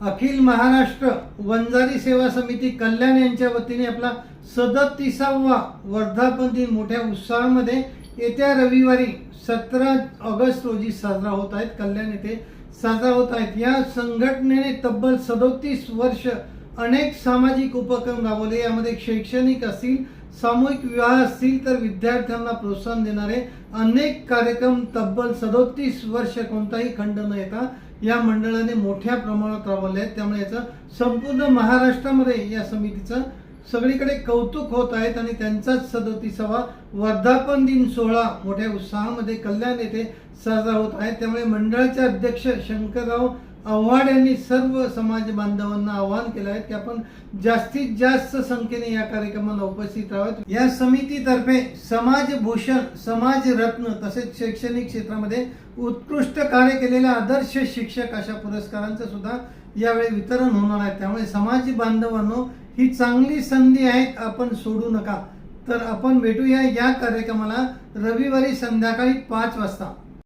अखिल महाराष्ट्र वंजारी सेवा समिती कल्याण यांच्या वतीने आपला 37वा वर्धापन दिन मोठ्या उत्साहामध्ये येत्या रविवारी 17 ऑगस्ट रोजी साजरा होत आहेत. कल्याण येथे साजरा होत आहेत. या संघटनेने तब्बल 37 वर्ष अनेक सामाजिक उपक्रम राबवले. यामध्ये शैक्षणिक असतील, सामूहिक विवाह असतील, तर विद्यार्थ्यांना प्रोत्साहन देणारे अनेक कार्यक्रम तब्बल 37 वर्ष कोणताही खंड न येता या मंडळाने मोठ्या प्रमाणात राबवले आहेत. त्यामुळे याचं संपूर्ण महाराष्ट्रामध्ये या समितीचं सगळीकडे कौतुक होत आहेत आणि त्यांचाच 37वा वर्धापन दिन सोहळा मोठ्या उत्साहामध्ये कल्याण येथे साजरा होत आहे. त्यामुळे मंडळाचे अध्यक्ष शंकरराव आव्हाड यांनी सर्व समाज बांधवांना आवाहन केलं आहे की आपण जास्तीत जास्त संख्येने या कार्यक्रमाला उपस्थित राहावे. या समितीतर्फे समाजभूषण, समाजरत्न तसेच शैक्षणिक क्षेत्रामध्ये उत्कृष्ट कार्य केलेल्या आदर्श शिक्षक अशा पुरस्कारांचं सुद्धा यावेळी वितरण होणार आहे. त्यामुळे समाज बांधवांनो, ही चांगली संधी आहे, आपण सोडू नका. तर आपण भेटूया या कार्यक्रमाला रविवारी संध्याकाळी 5 वाजता.